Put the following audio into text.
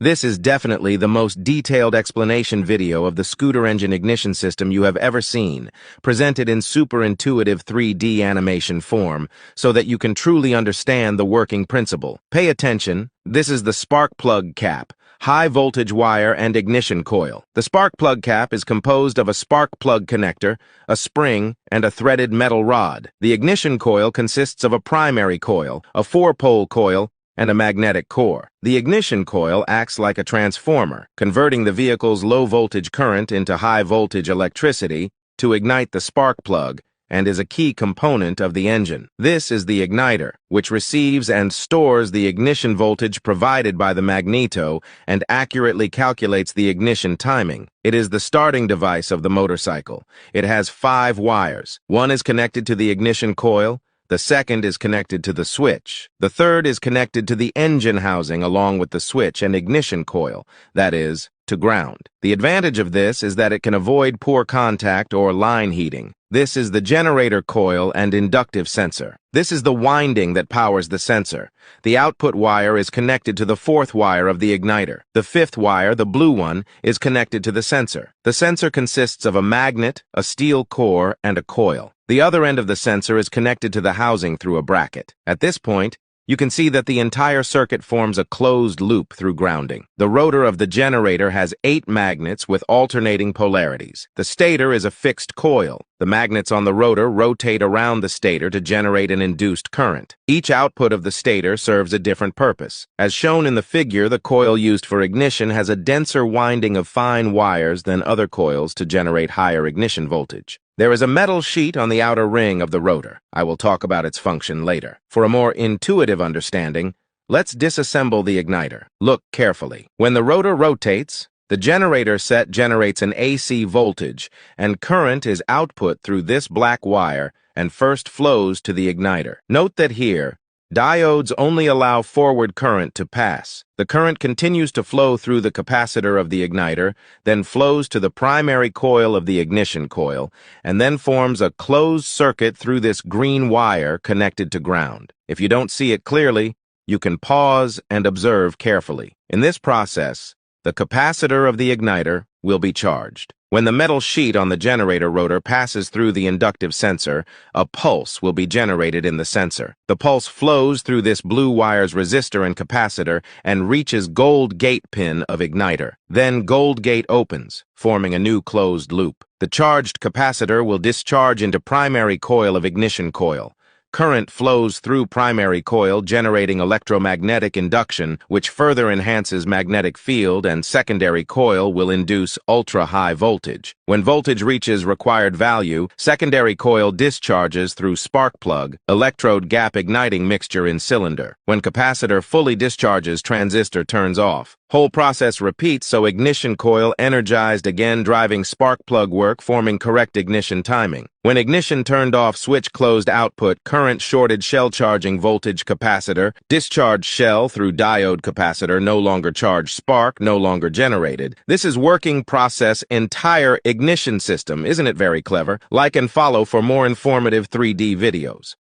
This is definitely the most detailed explanation video of the scooter engine ignition system you have ever seen, presented in super intuitive 3D animation form, so that you can truly understand the working principle. Pay attention, this is the spark plug cap, high voltage wire and ignition coil. The spark plug cap is composed of a spark plug connector, a spring, and a threaded metal rod. The ignition coil consists of a primary coil, a 4-pole coil, and a magnetic core. The ignition coil acts like a transformer, converting the vehicle's low-voltage current into high-voltage electricity to ignite the spark plug, and is a key component of the engine. This is the igniter, which receives and stores the ignition voltage provided by the magneto and accurately calculates the ignition timing. It is the starting device of the motorcycle. It has 5 wires. One is connected to the ignition coil, the second is connected to the switch. The third is connected to the engine housing along with the switch and ignition coil, that is, to ground. The advantage of this is that it can avoid poor contact or line heating. This is the generator coil and inductive sensor. This is the winding that powers the sensor. The output wire is connected to the 4th wire of the igniter. The 5th wire, the blue one, is connected to the sensor. The sensor consists of a magnet, a steel core, and a coil. The other end of the sensor is connected to the housing through a bracket. At this point, you can see that the entire circuit forms a closed loop through grounding. The rotor of the generator has 8 magnets with alternating polarities. The stator is a fixed coil. The magnets on the rotor rotate around the stator to generate an induced current. Each output of the stator serves a different purpose. As shown in the figure, the coil used for ignition has a denser winding of fine wires than other coils to generate higher ignition voltage. There is a metal sheet on the outer ring of the rotor. I will talk about its function later. For a more intuitive understanding, let's disassemble the igniter. Look carefully. When the rotor rotates, the generator set generates an AC voltage, and current is output through this black wire and first flows to the igniter. Note that here, diodes only allow forward current to pass. The current continues to flow through the capacitor of the igniter, then flows to the primary coil of the ignition coil, and then forms a closed circuit through this green wire connected to ground. If you don't see it clearly, you can pause and observe carefully. In this process, the capacitor of the igniter will be charged. When the metal sheet on the generator rotor passes through the inductive sensor, a pulse will be generated in the sensor. The pulse flows through this blue wire's resistor and capacitor and reaches gold gate pin of igniter. Then gold gate opens, forming a new closed loop. The charged capacitor will discharge into primary coil of ignition coil. Current flows through primary coil, generating electromagnetic induction, which further enhances magnetic field, and secondary coil will induce ultra-high voltage. When voltage reaches required value, secondary coil discharges through spark plug, electrode gap igniting mixture in cylinder. When capacitor fully discharges, transistor turns off. Whole process repeats, so ignition coil energized again, driving spark plug work, forming correct ignition timing. When ignition turned off, switch closed, output, current shorted, shell charging voltage capacitor, discharge shell through diode capacitor, no longer charged, spark, no longer generated. This is working process entire ignition system. Isn't it very clever? Like and follow for more informative 3D videos.